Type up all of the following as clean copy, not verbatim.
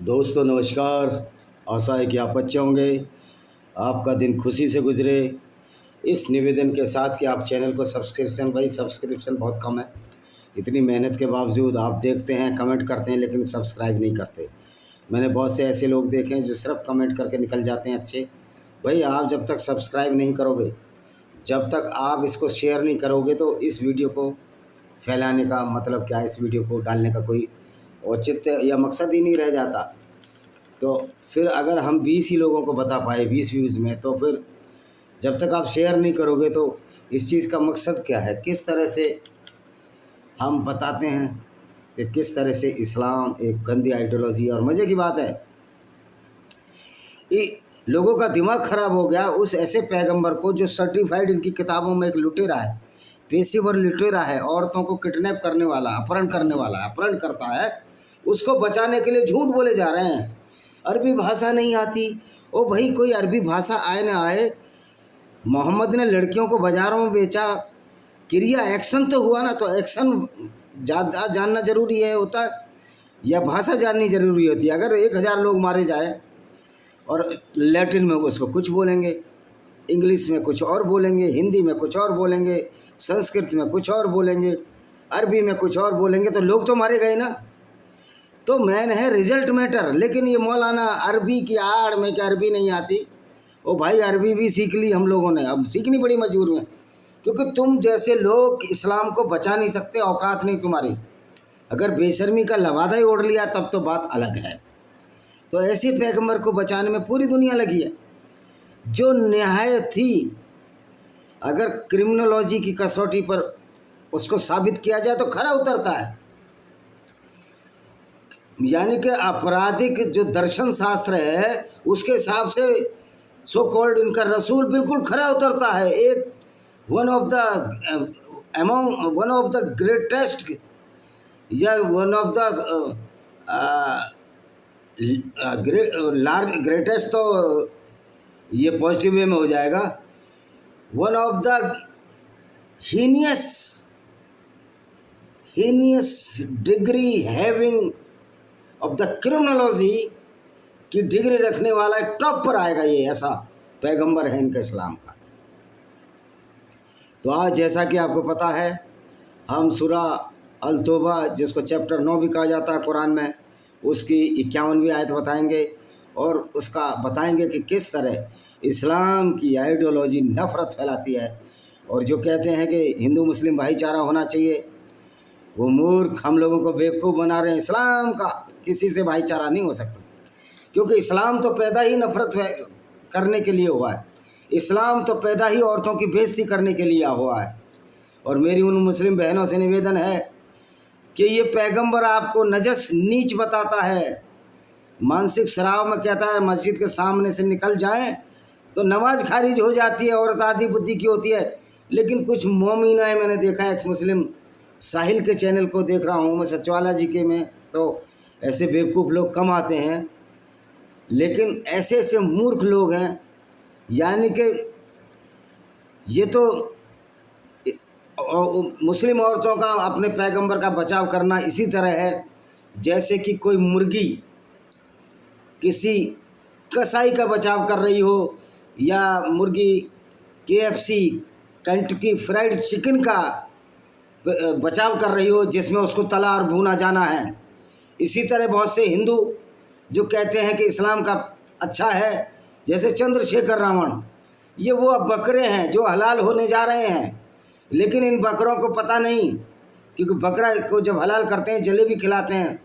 दोस्तों नमस्कार। आशा है कि आप अच्छे होंगे, आपका दिन खुशी से गुजरे। इस निवेदन के साथ कि आप चैनल को सब्सक्रिप्शन बहुत कम है। इतनी मेहनत के बावजूद आप देखते हैं, कमेंट करते हैं, लेकिन सब्सक्राइब नहीं करते। मैंने बहुत से ऐसे लोग देखे हैं जो सिर्फ कमेंट करके निकल जाते हैं। अच्छे भाई, आप जब तक सब्सक्राइब नहीं करोगे, जब तक आप इसको शेयर नहीं करोगे, तो इस वीडियो को फैलाने का मतलब क्या है, इस वीडियो को डालने का कोई औचित्य या मकसद ही नहीं रह जाता। तो फिर अगर हम 20 ही लोगों को बता पाए 20 व्यूज़ में, तो फिर जब तक आप शेयर नहीं करोगे तो इस चीज़ का मकसद क्या है। किस तरह से हम बताते हैं कि किस तरह से इस्लाम एक गंदी आइडियोलॉजी है। और मज़े की बात है, लोगों का दिमाग ख़राब हो गया उस ऐसे पैगंबर को जो सर्टिफाइड इनकी किताबों में एक लुटेरा है, पेशेवर लुटेरा है, औरतों को किडनैप करने वाला, अपहरण करने वाला, अपहरण करता है। उसको बचाने के लिए झूठ बोले जा रहे हैं। अरबी भाषा नहीं आती। ओ भाई, कोई अरबी भाषा आए ना आए, मोहम्मद ने लड़कियों को बाज़ारों में बेचा, क्रिया एक्शन तो हुआ ना, तो एक्शन जानना ज़रूरी है होता है, या भाषा जाननी ज़रूरी होती है। अगर 1000 लोग मारे जाए और लैटिन में उसको कुछ बोलेंगे, इंग्लिश में कुछ और बोलेंगे, हिंदी में कुछ और बोलेंगे, संस्कृत में कुछ और बोलेंगे, अरबी में कुछ और बोलेंगे, तो लोग तो मारे गए ना। तो मैन है रिजल्ट मैटर। लेकिन ये मौलाना अरबी की आड़ में कि अरबी नहीं आती, ओ भाई अरबी भी सीख ली हम लोगों ने, अब सीखनी पड़ी मजबूर में, क्योंकि तुम जैसे लोग इस्लाम को बचा नहीं सकते, औकात नहीं तुम्हारी। अगर बेशर्मी का लवादा ही ओढ़ लिया तब तो बात अलग है। तो ऐसे पैगंबर को बचाने में पूरी दुनिया लगी है। जो न्याय थी, अगर क्रिमिनोलॉजी की कसौटी पर उसको साबित किया जाए तो खरा उतरता है। यानी कि आपराधिक जो दर्शन शास्त्र है उसके हिसाब से सो कॉल्ड इनका रसूल बिल्कुल खरा उतरता है। एक वन ऑफ द ग्रेटेस्ट या वन ऑफ द ग्रेटेस्ट, तो ये पॉजिटिव वे में हो जाएगा। One of the heinous degree having of the criminology की डिग्री रखने वाला टॉप पर आएगा। ये ऐसा पैगंबर है इनका इस्लाम का। तो आज जैसा कि आपको पता है, हम सूरा अल तौबा, जिसको चैप्टर 9 भी कहा जाता है कुरान में, उसकी 51वीं आयत बताएंगे और उसका बताएंगे कि किस तरह इस्लाम की आइडियोलॉजी नफ़रत फैलाती है। और जो कहते हैं कि हिंदू मुस्लिम भाईचारा होना चाहिए, वो मूर्ख हम लोगों को बेवकूफ़ बना रहे हैं। इस्लाम का किसी से भाईचारा नहीं हो सकता, क्योंकि इस्लाम तो पैदा ही नफ़रत करने के लिए हुआ है। इस्लाम तो पैदा ही औरतों की बेइज्जती करने के लिए हुआ है। और मेरी उन मुस्लिम बहनों से निवेदन है कि ये पैगंबर आपको नजस नीच बताता है, मानसिक शराब में कहता है मस्जिद के सामने से निकल जाएं तो नमाज खारिज हो जाती है, औरत आधी बुद्धि की होती है। लेकिन कुछ मोमिनाएं मैंने देखा है, एक्स मुस्लिम साहिल के चैनल को देख रहा हूँ मैं, सचवाला जी के में, तो ऐसे बेवकूफ़ लोग कम आते हैं। लेकिन ऐसे ऐसे मूर्ख लोग हैं, यानी कि ये तो मुस्लिम औरतों का अपने पैगंबर का बचाव करना इसी तरह है जैसे कि कोई मुर्गी किसी कसाई का बचाव कर रही हो, या मुर्गी KFC केंटकी फ्राइड चिकन का बचाव कर रही हो जिसमें उसको तला और भूना जाना है। इसी तरह बहुत से हिंदू जो कहते हैं कि इस्लाम का अच्छा है, जैसे चंद्रशेखर रावण, ये वो अब बकरे हैं जो हलाल होने जा रहे हैं। लेकिन इन बकरों को पता नहीं, क्योंकि बकरा को जब हलाल करते हैं, जलेबी खिलाते हैं,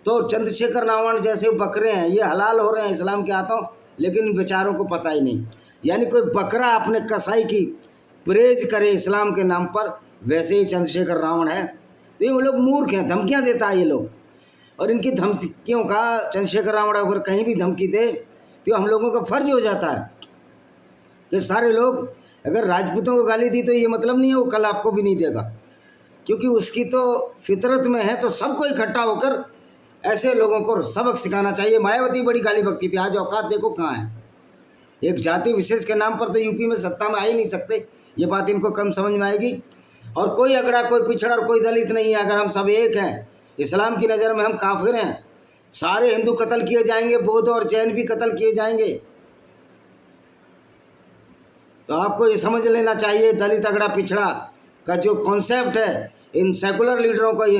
तो चंद्रशेखर रावण जैसे बकरे हैं, ये हलाल हो रहे हैं इस्लाम के हाथों, लेकिन इन बेचारों को पता ही नहीं। यानी कोई बकरा अपने कसाई की प्रेज करे इस्लाम के नाम पर, वैसे ही चंद्रशेखर रावण है। तो ये लोग मूर्ख हैं, धमकियाँ देता है ये लोग। और इनकी धमकियों का चंद्रशेखर रावण अगर कहीं भी धमकी दे तो हम लोगों का फर्ज हो जाता है कि सारे लोग, अगर राजपूतों को गाली दी तो ये मतलब नहीं है वो कल आपको भी नहीं देगा, क्योंकि उसकी तो फितरत में है। तो सबको इकट्ठा होकर ऐसे लोगों को सबक सिखाना चाहिए। मायावती बड़ी गाली बकती थी, आज औकात देखो कहाँ है। एक जाति विशेष के नाम पर तो यूपी में सत्ता में आ ही नहीं सकते, ये बात इनको कम समझ में आएगी। और कोई अगड़ा, कोई पिछड़ा और कोई दलित नहीं है। अगर हम सब एक हैं, इस्लाम की नज़र में हम काफिर हैं, सारे हिंदू कत्ल किए जाएंगे, बौद्ध और जैन भी कत्ल किए जाएंगे। तो आपको ये समझ लेना चाहिए, दलित अगड़ा पिछड़ा का जो कॉन्सेप्ट है, इन सेकुलर लीडरों का, ये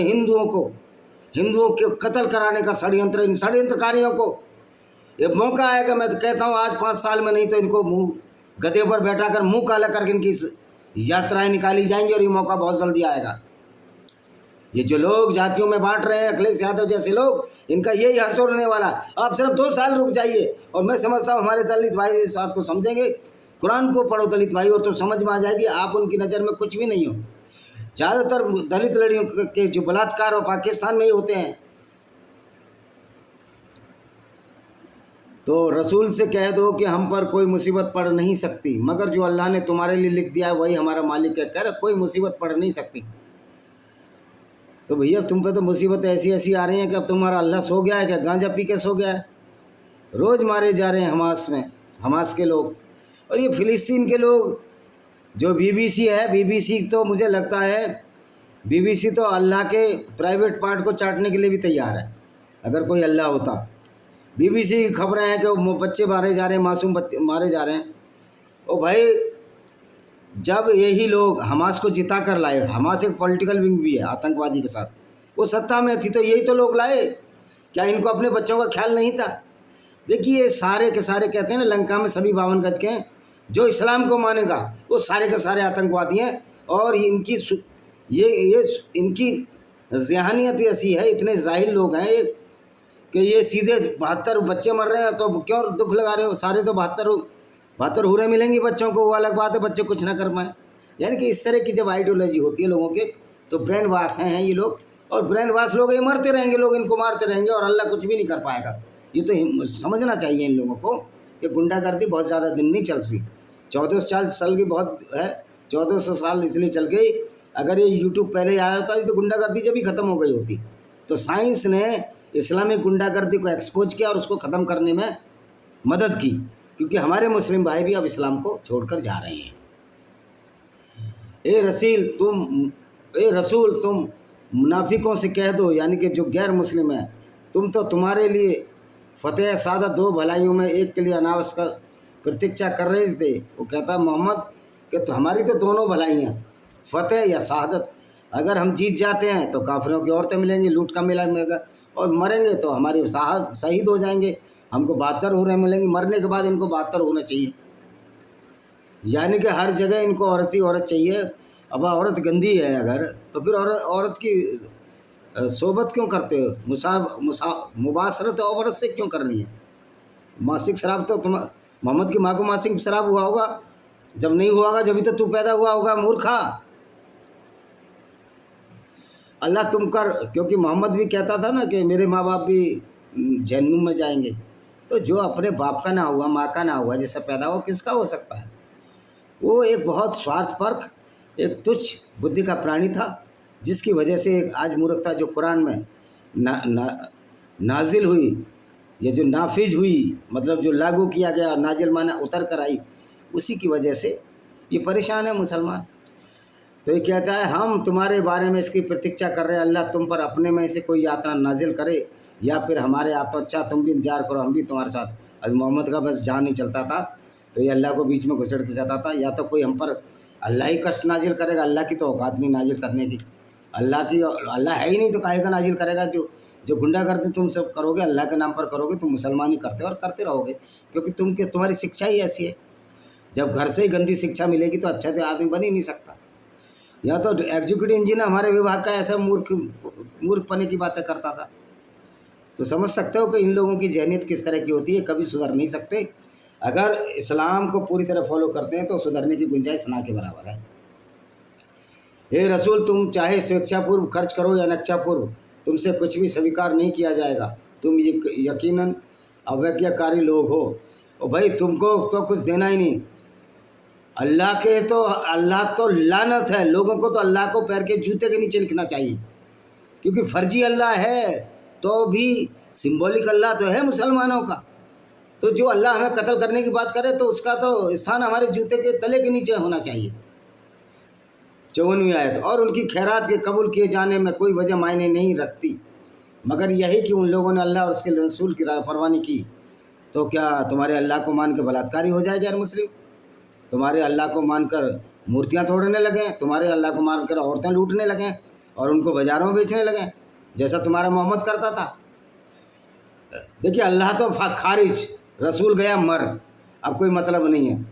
हिंदुओं के कत्ल कराने का षड्यंत्र, इन षड्यंत्रकारियों को ये मौका आएगा। मैं तो कहता हूँ आज 5 साल में नहीं तो इनको मुंह गधे पर बैठा कर मुंह काला करके इनकी यात्राएं निकाली जाएंगी, और ये मौका बहुत जल्दी आएगा। ये जो लोग जातियों में बांट रहे हैं, अखिलेश यादव जैसे लोग, इनका यही हथौड़ होने वाला। आप सिर्फ 2 साल रुक जाइए, और मैं समझता हूँ हमारे दलित भाई इस बात को समझेंगे। कुरान को पढ़ो दलित भाई, और तो समझ में आ जाएगी आप उनकी नज़र में कुछ भी नहीं हो। ज़्यादातर दलित लड़कियों के जो बलात्कार और पाकिस्तान में ही होते हैं। तो रसूल से कह दो कि हम पर कोई मुसीबत पड़ नहीं सकती, मगर जो अल्लाह ने तुम्हारे लिए लिख दिया है वही हमारा मालिक है। कह रहा कोई मुसीबत पड़ नहीं सकती। तो भैया तुम पे तो मुसीबत ऐसी ऐसी आ रही हैं कि अब तुम्हारा अल्लाह सो गया है क्या? गांजा पी के सो गया है? रोज़ मारे जा रहे हैं हमास के लोग। और ये फ़िलिस्तीन के लोग, जो बीबीसी है, बीबीसी तो मुझे लगता है बीबीसी तो अल्लाह के प्राइवेट पार्ट को चाटने के लिए भी तैयार है। अगर कोई अल्लाह होता, बीबीसी की खबरें हैं कि बच्चे मारे जा रहे हैं, मासूम बच्चे मारे जा रहे हैं। ओ भाई, जब यही लोग हमास को जिता कर लाए, हमास एक पॉलिटिकल विंग भी है आतंकवादी के साथ, वो सत्ता में थी तो यही तो लोग लाए। क्या इनको अपने बच्चों का ख्याल नहीं था? देखिए सारे के सारे कहते हैं ना, लंका में सभी 52 गज के हैं। जो इस्लाम को मानेगा वो सारे के सारे आतंकवादी हैं। और इनकी इनकी ज़हनियत ऐसी है, इतने जाहिल लोग हैं कि ये सीधे 72 बच्चे मर रहे हैं तो क्यों दुख लगा रहे हो? सारे तो 72 हुरे मिलेंगी बच्चों को, वो अलग बात है बच्चे कुछ ना कर पाएँ। यानी कि इस तरह की जब आइडियोलॉजी होती है लोगों के, तो ब्रेन वाश हैं ये लोग। और ब्रेन वाश लोग ये मरते रहेंगे, लोग इनको मारते रहेंगे और अल्लाह कुछ भी नहीं कर पाएगा। ये तो समझना चाहिए इन लोगों को कि गुंडागर्दी बहुत ज़्यादा दिन नहीं चल सी। 1400 साल की बहुत है, 1400 साल इसलिए चल गई। अगर ये यूट्यूब पहले आया होता तो गुंडागर्दी जब ही ख़त्म हो गई होती। तो साइंस ने इस्लामिक गुंडागर्दी को एक्सपोज किया और उसको ख़त्म करने में मदद की, क्योंकि हमारे मुस्लिम भाई भी अब इस्लाम को छोड़कर जा रहे हैं। ए रसूल तुम मुनाफिकों से कह दो, यानी कि जो गैर मुस्लिम है, तुम्हारे लिए फ़तेह सादा 2 भलाइयों में एक के लिए अनावश्यक प्रतीक्षा कर रहे थे। वो कहता मोहम्मद कि तो हमारी तो दोनों भलाइयाँ, फ़तेह या शहादत। अगर हम जीत जाते हैं तो काफिरों की औरतें मिलेंगी, लूट का मेला मिलेगा, और मरेंगे तो हमारे शहीद हो जाएंगे, हमको 72 हुरें मिलेंगी। मरने के बाद इनको 72 होना चाहिए। यानी कि हर जगह इनको औरत ही औरत चाहिए। अब औरत गंदी है अगर, तो फिर औरत की सोबत क्यों करते हो? मुबाशरत औरत से क्यों करनी है? मासिक शराब तो मोहम्मद की माँ को मासिक शराब हुआ होगा, जब नहीं हुआ होगा जब तो तू पैदा हुआ होगा मूर्खा। अल्लाह तुम कर, क्योंकि मोहम्मद भी कहता था ना कि मेरे माँ बाप भी जहन्नुम में जाएंगे। तो जो अपने बाप का ना हुआ, माँ का ना हुआ, जिससे पैदा हो, किसका हो सकता है? वो एक बहुत स्वार्थपरक, एक तुच्छ बुद्धि का प्राणी था, जिसकी वजह से आज मूर्खता जो कुरान में नाजिल हुई, ये जो नाफिज हुई, मतलब जो लागू किया गया, नाजिल माना उतर कर आई, उसी की वजह से ये परेशान है मुसलमान। तो ये कहता है हम तुम्हारे बारे में इसकी प्रतीक्षा कर रहे हैं, अल्लाह तुम पर अपने में से कोई यात्रा नाजिल करे, या फिर हमारे आप तो अच्छा तुम भी इंतजार करो, हम भी तुम्हारे साथ। अभी मोहम्मद का बस जान नहीं चलता था, तो ये अल्लाह को बीच में घुसड़ के कहता था या तो कोई हम पर अल्लाह ही कष्ट नाजिल करेगा, अल्लाह की तो औकात नहीं नाजिल करने की, अल्लाह है ही नहीं तो काहे का नाजिल करेगा। जो गुंडागर्दी तुम सब करोगे अल्लाह के नाम पर करोगे, तुम मुसलमानी करते और करते रहोगे, क्योंकि तुम्हारी शिक्षा ही ऐसी है। जब घर से ही गंदी शिक्षा मिलेगी तो अच्छा तो आदमी बन ही नहीं सकता। या तो एग्जीक्यूटिव इंजीनियर हमारे विभाग का ऐसा मूर्खपने की बातें करता था। तो समझ सकते हो कि इन लोगों की जहनीत किस तरह की होती है, कभी सुधर नहीं सकते। अगर इस्लाम को पूरी तरह फॉलो करते हैं तो सुधरने की गुंजाइश ना के बराबर है। हे रसूल, तुम चाहे स्वेच्छापूर्व खर्च करो या नक्शापूर्व, तुमसे कुछ भी स्वीकार नहीं किया जाएगा। तुम यकीनन अवज्ञाकारी लोग हो। और भाई तुमको तो कुछ देना ही नहीं। अल्लाह तो लानत है, लोगों को तो अल्लाह को पैर के जूते के नीचे लिखना चाहिए, क्योंकि फर्जी अल्लाह है तो भी सिंबॉलिक अल्लाह तो है मुसलमानों का। तो जो अल्लाह हमें कत्ल करने की बात करे तो उसका तो स्थान हमारे जूते के तले के नीचे होना चाहिए। 54वीं आयत, और उनकी खैरात के कबूल किए जाने में कोई वजह मायने नहीं रखती। मगर यही कि उन लोगों ने अल्लाह और उसके रसूल की परवाह की, तो क्या तुम्हारे अल्लाह को मान के बलात्कारी हो जाए गैर मुस्लिम? तुम्हारे अल्लाह को मानकर मूर्तियां तोड़ने लगे, तुम्हारे अल्लाह को मानकर औरतें लूटने लगे और उनको बाज़ारों में बेचने लगे, जैसा तुम्हारा मोहम्मद करता था। देखिए, अल्लाह तो खारिज, रसूल गया मर, अब कोई मतलब नहीं है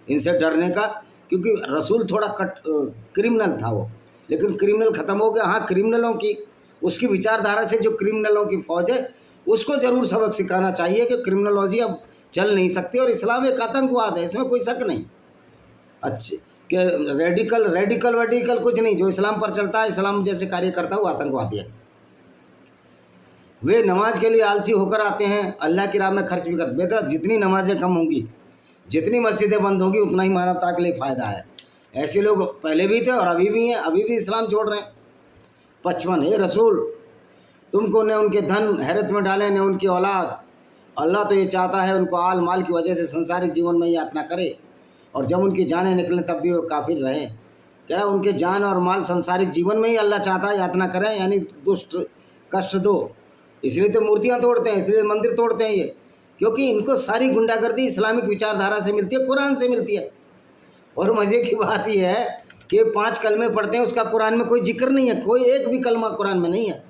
इनसे डरने का, क्योंकि रसूल थोड़ा क्रिमिनल था वो, लेकिन क्रिमिनल ख़त्म हो गया। हाँ, क्रिमिनलों की, उसकी विचारधारा से जो क्रिमिनलों की फ़ौज है, उसको ज़रूर सबक सिखाना चाहिए कि क्रिमिनोलॉजी अब चल नहीं सकती और इस्लाम एक आतंकवाद है, इसमें कोई शक नहीं। अच्छे कि रेडिकल कुछ नहीं, जो इस्लाम पर चलता है, इस्लाम जैसे कार्य करता है, वो आतंकवादी है। वे नमाज के लिए आलसी होकर आते हैं, अल्लाह की राह में खर्च भी करते। बेटा, जितनी नमाजें कम होंगी, जितनी मस्जिदें बंद होंगी, उतना ही मानवता के लिए फ़ायदा है। ऐसे लोग पहले भी थे और अभी भी हैं, अभी भी इस्लाम छोड़ रहे हैं। 55, हे रसूल, तुमको न उनके धन हैरत में डाले, न उनकी औलाद। अल्लाह तो ये चाहता है उनको आल माल की वजह से संसारिक जीवन में यातना करे, और जब उनकी जानें निकलें तब भी वो काफिर रहे। कह रहा उनके जान और माल संसारिक जीवन में ही अल्लाह चाहता है यातना करें, यानी दुष्ट कष्ट दो। इसलिए तो मूर्तियाँ तोड़ते हैं, इसलिए मंदिर तोड़ते हैं ये, क्योंकि इनको सारी गुंडागर्दी इस्लामिक विचारधारा से मिलती है, कुरान से मिलती है। और मज़े की बात यह है कि 5 कलमे पढ़ते हैं, उसका कुरान में कोई जिक्र नहीं है, कोई एक भी कलमा कुरान में नहीं है।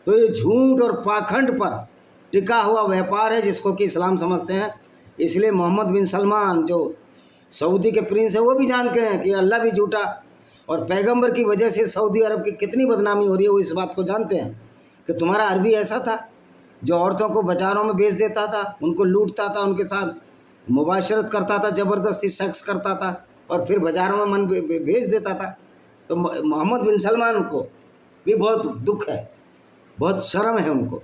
तो ये झूठ और पाखंड पर टिका हुआ व्यापार है जिसको कि इस्लाम समझते हैं। इसलिए मोहम्मद बिन सलमान जो सऊदी के प्रिंस है, वो भी जानते हैं कि अल्लाह भी झूठा, और पैगंबर की वजह से सऊदी अरब की कितनी बदनामी हो रही है, वो इस बात को जानते हैं कि तुम्हारा अरबी ऐसा था जो औरतों को बाज़ारों में बेच देता था, उनको लूटता था, उनके साथ मुबाशरत करता था, ज़बरदस्ती सेक्स करता था और फिर बाज़ारों में मन भेज देता था। तो मोहम्मद बिन सलमान को भी बहुत दुख है, बहुत शर्म है उनको।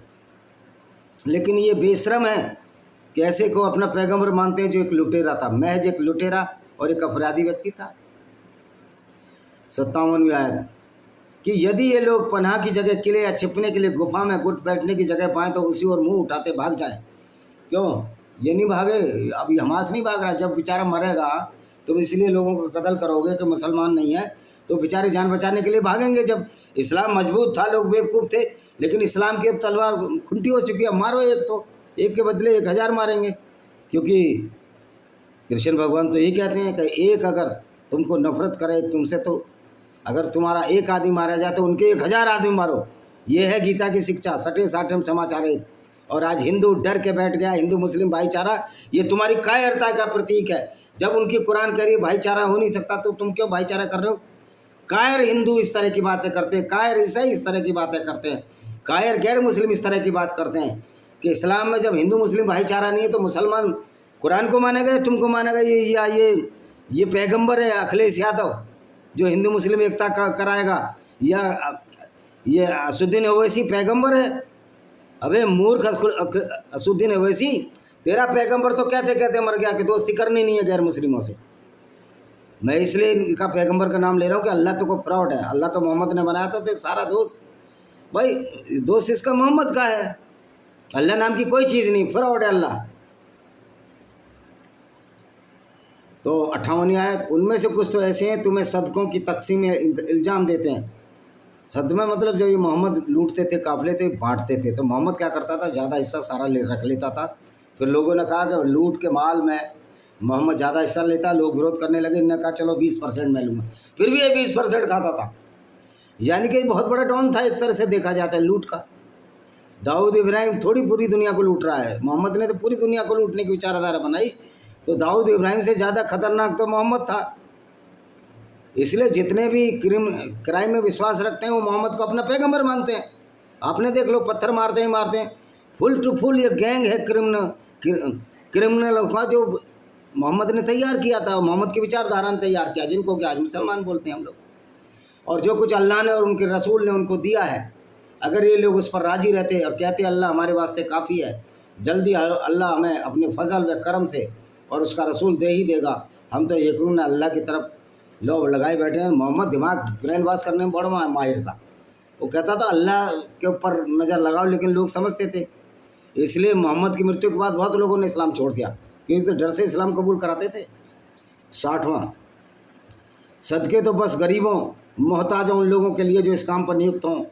लेकिन ये बेशरम है कि ऐसे को अपना पैगंबर मानते हैं जो एक लुटेरा था, महज एक लुटेरा और एक अपराधी व्यक्ति था। 57वीं आयत कि यदि ये लोग पनाह की जगह, किले या छिपने के लिए गुफा में गुट बैठने की जगह पाएँ तो उसी ओर मुंह उठाते भाग जाए। क्यों ये नहीं भागे? अभी हमास नहीं भाग रहा, जब बेचारा मरेगा तुम इसलिए लोगों को कत्ल करोगे कि मुसलमान नहीं है, तो बेचारे जान बचाने के लिए भागेंगे। जब इस्लाम मजबूत था, लोग बेवकूफ़ थे, लेकिन इस्लाम की अब तलवार खुंटी हो चुकी है, मारो एक, तो एक के बदले 1000 मारेंगे। क्योंकि कृष्ण भगवान तो यही कहते हैं कि एक अगर तुमको नफरत करे तुमसे, तो अगर तुम्हारा एक आदमी मारा जाए तो उनके 1000 आदमी मारो। ये है गीता की शिक्षा, सटे साठम समाचार है। और आज हिंदू डर के बैठ गया, हिंदू मुस्लिम भाईचारा, ये तुम्हारी कायरता का प्रतीक है। जब उनकी कुरान कह रही भाईचारा हो नहीं सकता, तो तुम क्यों भाईचारा कर रहे हो? कायर हिंदू इस तरह की बातें करते हैं, कायर ईसाई इस तरह की बातें करते हैं, कायर गैर मुस्लिम इस तरह की बात करते हैं कि इस्लाम में जब हिंदू मुस्लिम भाईचारा नहीं है तो मुसलमान कुरान को मानेगा, तुमको मानेगा? ये पैगंबर है अखिलेश यादव जो हिंदू मुस्लिम एकता कराएगा, या ये असुद्दीन ओवैसी पैगंबर है? अबे मूर्ख असुद्दीन ओवैसी, तेरा पैगंबर तो कहते मर गया कि दोस्ती करनी नहीं है गैर मुस्लिमों से। मैं इसलिए इनका पैगंबर का नाम ले रहा हूँ कि अल्लाह तो को फ्रॉड है, अल्लाह तो मोहम्मद ने बनाया था, तो सारा दोस्त भाई दोस्त इसका मोहम्मद का है, अल्लाह नाम की कोई चीज़ नहीं, फ्रॉड है अल्लाह। तो 58वीं आयत, उनमें से कुछ तो ऐसे हैं तुम्हें सदकों की तकसीम में इल्ज़ाम देते हैं। सदमे मतलब जो ये मोहम्मद लूटते थे, काफले थे, बांटते थे, तो मोहम्मद क्या करता था, ज़्यादा हिस्सा सारा रख लेता था। फिर लोगों ने कहा कि लूट के माल में मोहम्मद ज़्यादा हिस्सा लेता, लोग विरोध करने लगे, इन्होंने कहा चलो 20% मैं लूँगा, फिर भी ये 20% खाता था। यानी कि बहुत बड़ा डॉन था एक तरह से देखा जाता है लूट का। दाऊद इब्राहिम थोड़ी पूरी दुनिया को लूट रहा है, मोहम्मद ने तो पूरी दुनिया को लूटने की विचारधारा बनाई, तो दाऊद इब्राहिम से ज़्यादा खतरनाक तो मोहम्मद था। इसलिए जितने भी क्राइम में विश्वास रखते हैं वो मोहम्मद को अपना पैगंबर मानते हैं। आपने देख लो, पत्थर मारते हैं, फुल टू फुल ये गैंग है क्रिमिनल का, जो मोहम्मद ने तैयार किया था, मोहम्मद की विचारधारा ने तैयार किया, जिनको कि आज मुसलमान बोलते हैं हम लोग। और जो कुछ अल्लाह ने और उनके रसूल ने उनको दिया है, अगर ये लोग उस पर राजी रहते और कहते अल्लाह हमारे वास्ते काफ़ी है, जल्दी अल्लाह हमें अपने फजल व करम से और उसका रसूल दे ही देगा, हम तो यकीन अल्लाह की तरफ लोग लगाए बैठे हैं। मोहम्मद दिमाग ब्रेन वॉश करने में बड़ा माहिर था, वो कहता था अल्लाह के ऊपर नज़र लगाओ, लेकिन लोग समझते थे। इसलिए मोहम्मद की मृत्यु के बाद बहुत लोगों ने इस्लाम छोड़ दिया, क्योंकि तो डर से इस्लाम कबूल कराते थे। 60वां, सदके तो बस गरीबों मोहताजों उन लोगों के लिए जो इस काम पर नियुक्त हों,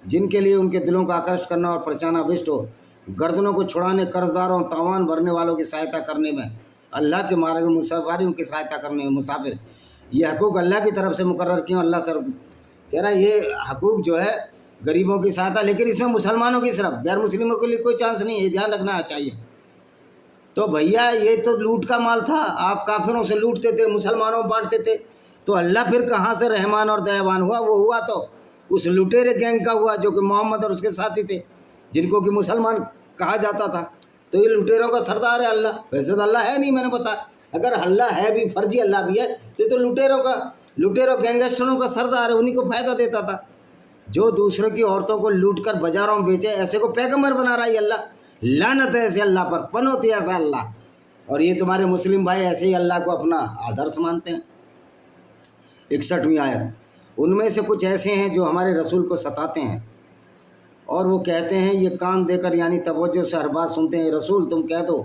जिनके लिए उनके दिलों का आकर्ष करना और परचाना अभिष्ट हो, गर्दनों को छुड़ाने, कर्जदारों, तावान भरने वालों की सहायता करने में, अल्लाह के मार्ग में मुसाफिरों की सहायता करने में, मुसाफिर ये हकूक़ अल्लाह की तरफ से मुकर्रर क्यों? अल्लाह सर कह रहा है ये हकूक़ जो है गरीबों की सहायता, लेकिन इसमें मुसलमानों की सिर्फ, गैर मुस्लिमों के लिए कोई चांस नहीं है, ध्यान रखना चाहिए। तो भैया ये तो लूट का माल था, आप काफिरों से लूटते थे, मुसलमानों बांटते थे, तो अल्लाह फिर कहाँ से रहमान और दयावान हुआ? वो हुआ तो उस लुटेरे गैंग का हुआ जो कि मोहम्मद और उसके साथी थे, जिनको कि मुसलमान कहा जाता था। तो ये लुटेरों का सरदार है अल्लाह। वैसे तो अल्लाह है नहीं, मैंने बताया, अगर अल्लाह है भी, फर्जी अल्लाह भी है, तो लुटेरों गैंगस्टरों का सरदार है, उन्हीं को फ़ायदा देता था। जो दूसरों की औरतों को लूट कर बाजारों में बेचे, ऐसे को पैगंबर बना रहा है अल्लाह। लानत है ऐसे अल्लाह पर, पनौती ऐसा अल्लाह। और ये तुम्हारे मुस्लिम भाई ऐसे ही अल्लाह को अपना आदर्श मानते हैं। 61वीं आयत, उनमें से कुछ ऐसे हैं जो हमारे रसूल को सताते हैं और वो कहते हैं, ये कान देकर यानी तवज्जो से हर बात सुनते हैं। रसूल तुम कह दो,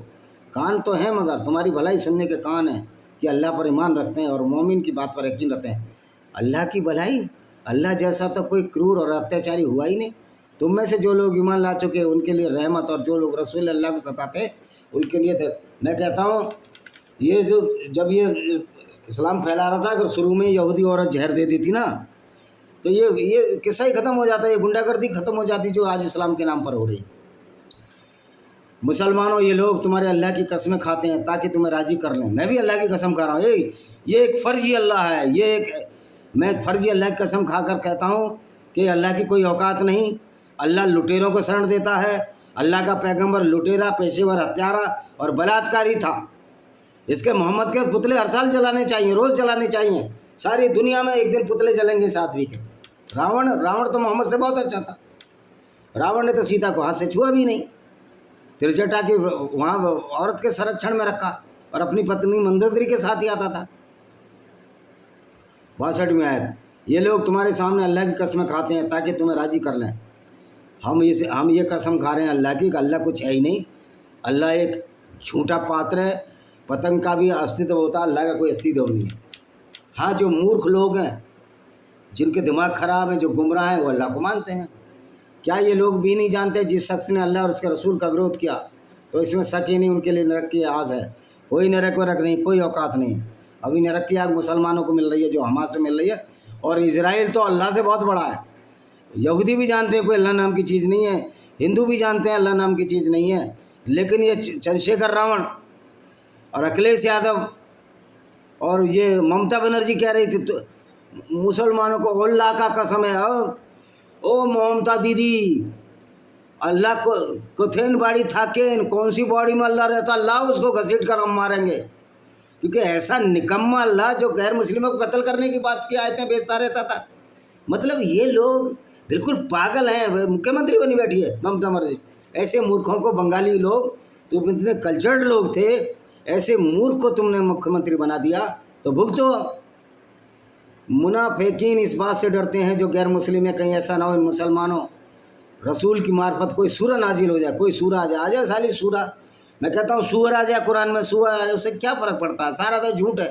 कान तो हैं मगर तुम्हारी भलाई सुनने के कान हैं कि अल्लाह पर ईमान रखते हैं और मोमिन की बात पर यकीन रखते हैं। अल्लाह की भलाई, अल्लाह जैसा तो कोई क्रूर और अत्याचारी हुआ ही नहीं। तुम में से जो लोग ईमान ला चुके हैं उनके लिए रहमत, और जो लोग रसूल अल्लाह को सताते हैं उनके लिए थे। मैं कहता हूँ ये जो जब ये इस्लाम फैला रहा था, अगर शुरू में यहूदी औरत जहर दे दी थी ना, तो ये किस्सा ही ख़त्म हो जाता है, ये गुंडागर्दी ख़त्म हो जाती जो आज इस्लाम के नाम पर हो रही। मुसलमानों, ये लोग तुम्हारे अल्लाह की कसमें खाते हैं ताकि तुम्हें राज़ी कर लें। मैं भी अल्लाह की कसम खा रहा हूँ, ये एक फ़र्जी अल्लाह है, मैं फ़र्जी अल्लाह की कसम खाकर कहता हूँ कि अल्लाह की कोई औकात नहीं। अल्लाह लुटेरों को शरण देता है। अल्लाह का पैगंबर लुटेरा, पेशेवर हत्यारा और बलात्कारी था। इसके मोहम्मद के पुतले हर साल जलाने चाहिए, रोज़ जलाने चाहिए। सारी दुनिया में एक दिन पुतले जलेंगे 7वीं के। रावण तो मोहम्मद से बहुत अच्छा था। रावण ने तो सीता को हाथ से छुआ भी नहीं, तिरजटा की वहाँ औरत के संरक्षण में रखा और अपनी पत्नी मंदोदरी के साथ ही आता था। 62वीं आयत, ये लोग तुम्हारे सामने अल्लाह की कसमें खाते हैं ताकि तुम्हें राज़ी कर लें। हम ये कसम खा रहे हैं अल्लाह की कि अल्लाह कुछ है ही नहीं। अल्लाह एक झूठा पात्र है। पतंग का भी अस्तित्व होता है, अल्लाह का कोई अस्तित्व नहीं है। हाँ, जो मूर्ख लोग हैं, जिनके दिमाग ख़राब है, जो गुमराह हैं, वो अल्लाह को मानते हैं। क्या ये लोग भी नहीं जानते जिस शख्स ने अल्लाह और उसके रसूल का विरोध किया तो इसमें शक ही नहीं, उनके लिए नरक की आग है। कोई नरक वरक नहीं, कोई औकात नहीं। अभी नरक की आग मुसलमानों को मिल रही है, जो हमास से मिल रही है। और इजराइल तो अल्लाह से बहुत बड़ा है। यहूदी भी जानते हैं कोई अल्लाह नाम की चीज़ नहीं है, हिंदू भी जानते हैं अल्लाह नाम की चीज़ नहीं है। लेकिन ये चंद्रशेखर रावण और अखिलेश यादव और ये ममता बनर्जी कह रही थी तो मुसलमानों को, अल्लाह का कसम है, ओ ममता दीदी, अल्लाह को थेन बाड़ी थाकेन, कौन सी बॉडी में अल्लाह रहता, अल्लाह उसको घसीट कर हम मारेंगे। क्योंकि ऐसा निकम्मा अल्लाह जो गैर मुस्लिमों को कत्ल करने की बात की आयतें बेचता रहता था। मतलब ये लोग बिल्कुल पागल हैं। मुख्यमंत्री बनी बैठी है ममता बनर्जी। ऐसे मूर्खों को, बंगाली लोग तो इतने कल्चर्ड लोग थे, ऐसे मूर्ख को तुमने मुख्यमंत्री बना दिया तो भुगतो। मुनाफिकीन इस बात से डरते हैं जो गैर मुस्लिम है, कहीं ऐसा ना हो इन मुसलमानों रसूल की मार्फत कोई सूरह नाजिल हो जाए, कोई सूरह आ जाए साली सूरह। मैं कहता हूँ सूअर आ जाए कुरान में, सूअर आ जाए, उससे क्या फ़र्क पड़ता है? सारा तो झूठ है।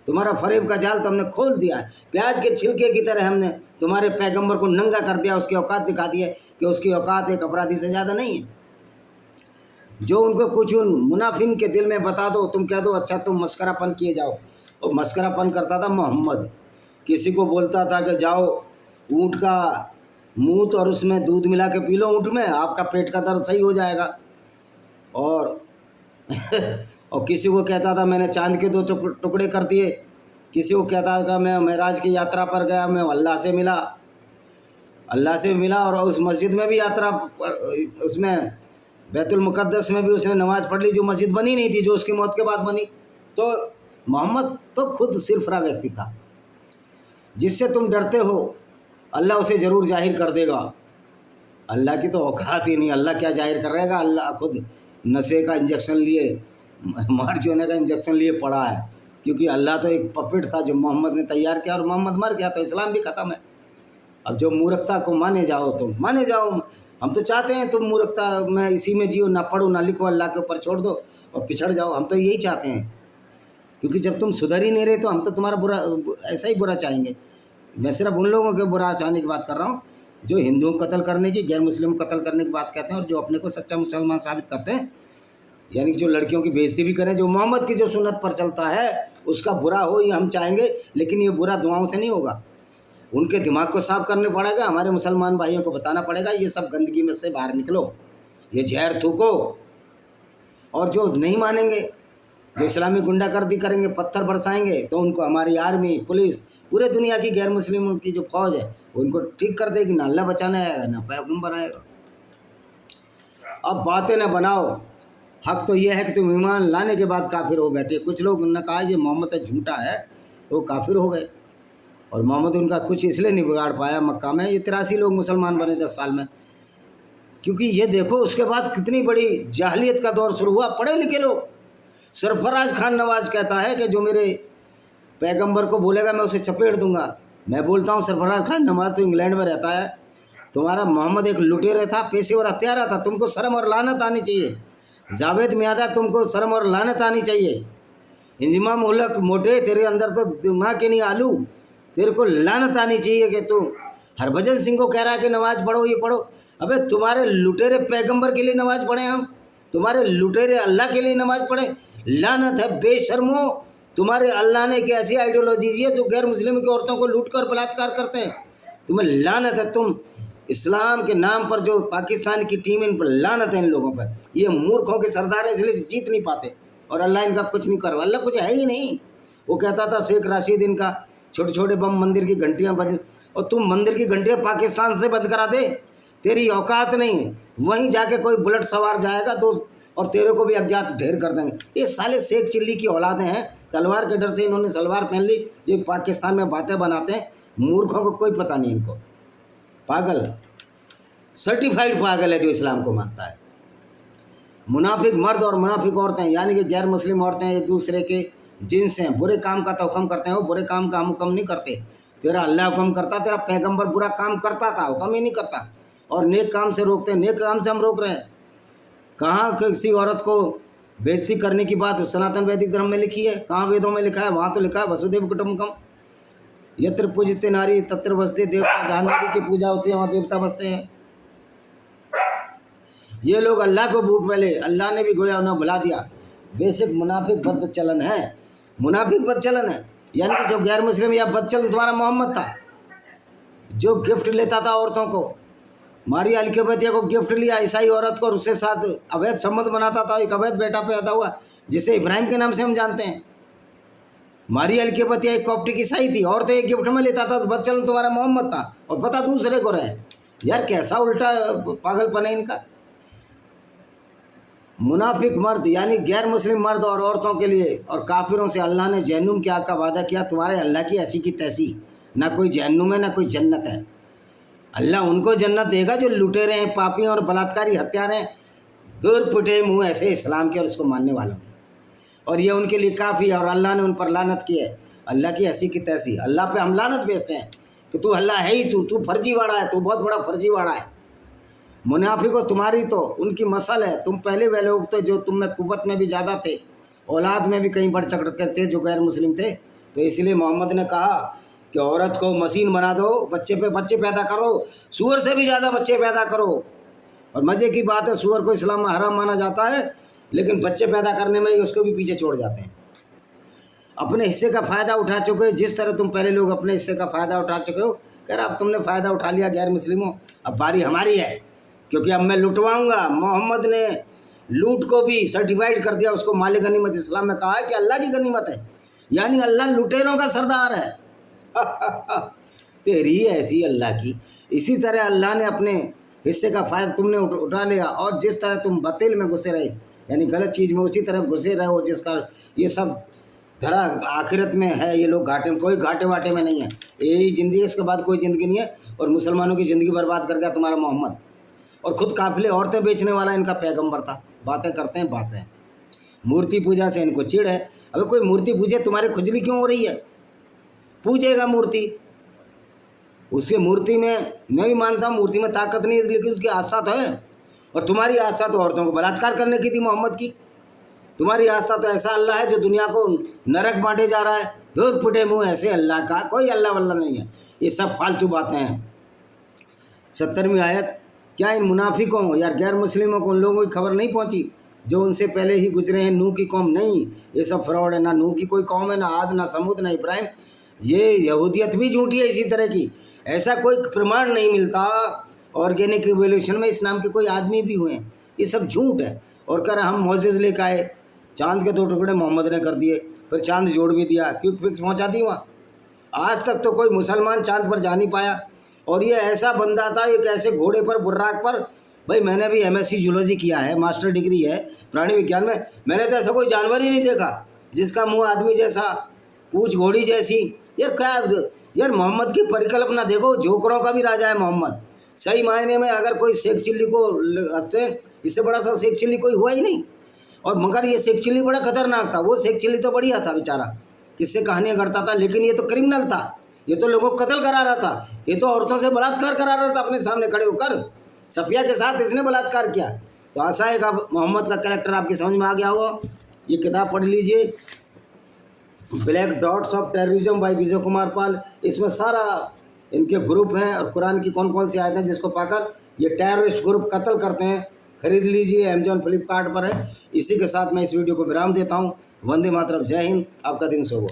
तुम्हारा फरेब का जाल तो हमने खोल दिया है। प्याज के छिलके की तरह हमने तुम्हारे पैगंबर को नंगा कर दिया, उसकी औकात दिखा दी है कि उसकी औकात एक अपराधी से ज़्यादा नहीं है। जो उनको कुछ उन मुनाफिन के दिल में बता दो, तुम कह दो अच्छा तुम मस्करापन किए जाओ। और मस्करापन करता था मोहम्मद। किसी को बोलता था कि जाओ ऊँट का मूत और उसमें दूध मिला के पी लो ऊँट में, आपका पेट का दर्द सही हो जाएगा। और और किसी को कहता था मैंने चांद के 2 टुकड़े कर दिए। किसी को कहता था मैं मेराज की यात्रा पर गया, मैं अल्लाह से मिला और उस मस्जिद में भी यात्रा, उसमें बैतुल मुक़द्दस में भी उसने नमाज़ पढ़ ली, जो मस्जिद बनी नहीं थी, जो उसकी मौत के बाद बनी। तो मोहम्मद तो खुद सिरफरा व्यक्ति था। जिससे तुम डरते हो अल्लाह उसे ज़रूर जाहिर कर देगा। अल्लाह की तो औकात ही नहीं, अल्लाह क्या जाहिर करेगा? अल्लाह खुद नशे का इंजेक्शन लिए, मार जोने का इंजेक्शन लिए पड़ा है। क्योंकि अल्लाह तो एक पपेट था जो मोहम्मद ने तैयार किया और मोहम्मद मर गया तो इस्लाम भी ख़त्म है। अब जो मूर्खता को माने जाओ, तुम माने जाओ। हम तो चाहते हैं तुम मूर्खता में इसी में जियो, ना पढ़ो ना लिखो, अल्लाह के ऊपर छोड़ दो और पिछड़ जाओ। हम तो यही चाहते हैं। क्योंकि जब तुम सुधर ही नहीं रहे तो हम तो तुम्हारा बुरा, ऐसा ही बुरा चाहेंगे। मैं सिर्फ उन लोगों के बुरा चाहने की बात कर रहा हूँ जो हिंदुओं को कत्ल करने की, गैर मुस्लिम को कत्ल करने की बात कहते हैं, और जो अपने को सच्चा मुसलमान साबित करते हैं, यानी कि जो लड़कियों की बेइज्जती भी करें, जो मोहम्मद की जो सुन्नत पर चलता है उसका बुरा हो ये हम चाहेंगे, लेकिन ये बुरा दुआओं से नहीं होगा। उनके दिमाग को साफ करने पड़ेगा, हमारे मुसलमान भाइयों को बताना पड़ेगा ये सब गंदगी में से बाहर निकलो, ये जहर थूको। और जो नहीं मानेंगे, जो इस्लामी गुंडागर्दी करेंगे, पत्थर बरसाएंगे, तो उनको हमारी आर्मी, पुलिस, पूरे दुनिया की गैर मुस्लिमों की जो फौज है वो उनको ठीक कर देगी। ना अल्लाह बचाने आएगा ना पैगंबर आएगा। अब बातें ना बनाओ, हक तो ये है कि तुम ईमान लाने के बाद काफिर हो बैठे। कुछ लोग ने कहा ये मोहम्मद झूठा है तो काफिर हो गए, और मोहम्मद उनका कुछ इसलिए नहीं बिगाड़ पाया मक्का में। ये 83 लोग मुसलमान बने 10 साल में, क्योंकि ये देखो उसके बाद कितनी बड़ी जाहलियत का दौर शुरू हुआ। पढ़े लिखे लोग, सरफराज खान नवाज कहता है कि जो मेरे पैगंबर को बोलेगा मैं उसे चपेट दूंगा। मैं बोलता हूँ सरफराज खान नवाज तो इंग्लैंड में रहता है, तुम्हारा मोहम्मद एक लुटेरा था, पेशेवर हत्यारा था, तुमको शर्म और लानत आनी चाहिए। जावेद मियादा, तुमको शर्म और लानत आनी चाहिए। इंजमाम उलक मोटे, तेरे अंदर तो दिमाग के नहीं आलू, तेरे को लानत आनी चाहिए कि तू हरभजन सिंह को कह रहा है कि नमाज पढ़ो, ये पढ़ो। अबे तुम्हारे लुटेरे पैगंबर के लिए नमाज पढ़े हम, तुम्हारे लुटेरे अल्लाह के लिए नमाज पढ़े? लानत है बेशर्मो, तुम्हारे अल्लाह ने एक ऐसी आइडियोलॉजी दी है जो गैर मुस्लिम की औरतों को लूट कर बलात्कार करते हैं। तुम्हें लानत है, तुम इस्लाम के नाम पर जो पाकिस्तान की टीम, इन पर लानत है, इन लोगों पर। ये मूर्खों के सरदार है, इसलिए जीत नहीं पाते, और अल्लाह इनका कुछ नहीं करवा। अल्लाह कुछ है ही नहीं। वो कहता था शेख राशिद इनका छोटे छोटे बम मंदिर की घंटियाँ बज, और तुम मंदिर की घंटियाँ पाकिस्तान से बंद करा दे, तेरी औकात नहीं। वहीं जाके कोई बुलेट सवार जाएगा तो और तेरे को भी अज्ञात ढेर कर देंगे। ये साले शेख चिल्ली की औलादें हैं, तलवार के डर से इन्होंने सलवार पहन ली, जो पाकिस्तान में बातें बनाते हैं। मूर्खों को कोई पता नहीं, इनको पागल, सर्टिफाइड पागल है जो इस्लाम को मानता है। मुनाफिक मर्द और मुनाफिक औरतें, यानी कि गैर मुस्लिम औरतें एक दूसरे के जिन्स हैं, बुरे काम का तो हुक्म करते हैं, वो बुरे काम का हम हुक्म नहीं करते। तेरा अल्लाह हुक्म करता, तेरा पैगंबर बुरा काम करता था, हुक्म ही नहीं करता, और नेक काम से रोकते हैं। नेक काम से हम रोक रहे हैं। कहाँ किसी औरत को बेइज्जती करने की बात सनातन वैदिक धर्म में लिखी है? कहाँ वेदों में लिखा है? वहाँ तो लिखा है वसुदेव कुटुंबकम, यत्र पूजते नारी तत्र बसते देवता। जहाँ नारी की पूजा होती है वहाँ देवता बसते हैं। ये लोग अल्लाह को भूल पहले, अल्लाह ने भी गोया उन्हें भुला दिया। बेसिक मुनाफिक बद चलन है, मुनाफिक बद चलन है। यानी कि जो गैर मुस्लिम या बद चलन तुम्हारा मोहम्मद था, जो गिफ्ट लेता था औरतों को। मारिया अलकेबतिया को गिफ्ट लिया ईसाई औरत को, और उसके साथ अवैध संबंध बनाता था। एक अवैध बेटा पैदा हुआ जिसे इब्राहिम के नाम से हम जानते हैं। मारिया अलकेबतिया एक कॉप्टिक ईसाई थी, और तो एक गिफ्ट में लेता था, तो बद चलन तुम्हारा मोहम्मद था, और पता दूसरे को रहे। यार कैसा उल्टा पागलपन है इनका। मुनाफिक मर्द यानी गैर मुस्लिम मर्द और औरतों के लिए और काफिरों से अल्लाह ने जहन्नुम के आग का वादा किया। तुम्हारे अल्लाह की ऐसी की तैसी, ना कोई जहन्नुम है ना कोई जन्नत है। अल्लाह उनको जन्नत देगा जो लुटेरे हैं, पापी और बलात्कारी हत्यारे हैं, दूर पुटे मुँह ऐसे इस्लाम के और इसको मानने वालों के, और ये उनके लिए काफ़ी है। और अल्लाह ने उन पर लानत की है, अल्लाह की ऐसी की तैसी। अल्लाह पे हम लानत भेजते हैं कि तू अल्लाह है ही, तू फर्जीवाड़ा है, तू बहुत बड़ा फर्जीवाड़ा है। मुनाफिको तुम्हारी तो उनकी मसल है। तुम पहले वे लोग तो जो तुम में कुव्वत में भी ज़्यादा थे, औलाद में भी कहीं बढ़ चढ़ कर थे, जो गैर मुस्लिम थे। तो इसलिए मोहम्मद ने कहा कि औरत को मशीन बना दो, बच्चे पे बच्चे पैदा करो, सूअर से भी ज़्यादा बच्चे पैदा करो। और मज़े की बात है, सूअर को इस्लाम में हराम माना जाता है, लेकिन बच्चे पैदा करने में ही उसको भी पीछे छोड़ जाते हैं। अपने हिस्से का फ़ायदा उठा चुके हो, जिस तरह तुम पहले लोग अपने हिस्से का फ़ायदा उठा चुके हो। कह रहा अब तुमने फ़ायदा उठा लिया गैर मुस्लिमों, अब बारी हमारी है, क्योंकि अब मैं लुटवाऊँगा। मोहम्मद ने लूट को भी सर्टिफाइड कर दिया, उसको मालिक गनीमत। इस्लाम में कहा है कि अल्लाह की गनीमत है, यानी अल्लाह लुटेरों का सरदार है। तेरी ऐसी अल्लाह की। इसी तरह अल्लाह ने अपने हिस्से का फ़ायदा तुमने उठा लिया, और जिस तरह तुम बातिल में घुसे रहे, यानी गलत चीज़ में, उसी तरह घुसे रहे हो जिसका ये सब धरा आखिरत में है। ये लोग घाटे में, कोई घाटे वाटे में नहीं है। यही ज़िंदगी, इसके बाद कोई ज़िंदगी नहीं है। और मुसलमानों की ज़िंदगी बर्बाद कर गया तुम्हारा मोहम्मद, और ख़ुद काफिले औरतें बेचने वाला इनका पैगंबर था। बातें करते हैं बातें। मूर्ति पूजा से इनको चिढ़ है। अबे कोई मूर्ति पूजे, तुम्हारी खुजली क्यों हो रही है? पूजेगा मूर्ति, उसके मूर्ति में मैं भी मानता हूँ मूर्ति में ताकत नहीं है, लेकिन उसकी आस्था तो है। और तुम्हारी आस्था तो औरतों को बलात्कार करने की थी मोहम्मद की। तुम्हारी आस्था तो ऐसा अल्लाह है जो दुनिया को नरक बांटे जा रहा है। दूर फुटे मुँह ऐसे अल्लाह का, कोई अल्लाह वल्लाह नहीं है। ये सब फालतू बातें हैं। 70वीं आयत। क्या इन मुनाफिकों या गैर मुस्लिमों को उन लोगों की खबर नहीं पहुंची जो उनसे पहले ही गुजरे हैं? नूह की कौम नहीं, ये सब फ्रॉड है। ना नूह की कोई कौम है, ना आद, ना समूद, ना इब्राहिम। ये यहूदियत भी झूठी है इसी तरह की। ऐसा कोई प्रमाण नहीं मिलता। ऑर्गेनिक रिवोल्यूशन में इस्लाम के कोई आदमी भी हुए हैं, ये सब झूठ है। और कर हम मोसेस लेकर आए, चांद के 2 टुकड़े मोहम्मद ने कर दिए, फिर चांद जोड़ भी दिया, क्विक फिक्स पहुँचा दी वहाँ। आज तक तो कोई मुसलमान चांद पर जा नहीं पाया। और ये ऐसा बंदा था, एक ऐसे घोड़े पर, बुर्राक पर। भाई मैंने भी MSc जूलॉजी किया है, मास्टर डिग्री है प्राणी विज्ञान में। मैंने तो ऐसा कोई जानवर ही नहीं देखा जिसका मुंह आदमी जैसा, पूंछ घोड़ी जैसी। यार क्या यार, मोहम्मद की परिकल्पना देखो, जोकरों का भी राजा है मोहम्मद। सही मायने में अगर कोई शेख चिल्ली को हंसते, इससे बड़ा सा शेख चिल्ली कोई हुआ ही नहीं। और मगर ये शेख चिल्ली बड़ा खतरनाक था। वो शेख चिल्ली तो बढ़िया था बेचारा, किससे कहानियाँ करता था, लेकिन ये तो क्रिमिनल था। ये तो लोगों को कत्ल करा रहा था, ये तो औरतों से बलात्कार करा रहा था अपने सामने खड़े होकर। सफिया के साथ इसने बलात्कार किया। तो आशा है कि मोहम्मद का कैरेक्टर आपकी समझ में आ गया होगा। ये किताब पढ़ लीजिए, black dots of terrorism by Vijay Kumar Pal. इसमें सारा इनके ग्रुप हैं और कुरान की कौन कौन सी आयतें जिसको पाकर ये टेररिस्ट ग्रुप कत्ल करते हैं। खरीद लीजिए, अमेजॉन फ्लिपकार्ट पर है। इसी के साथ मैं इस वीडियो को विराम देता हूँ। वंदे मातरम, जय हिंद, आपका दिन शुभ हो।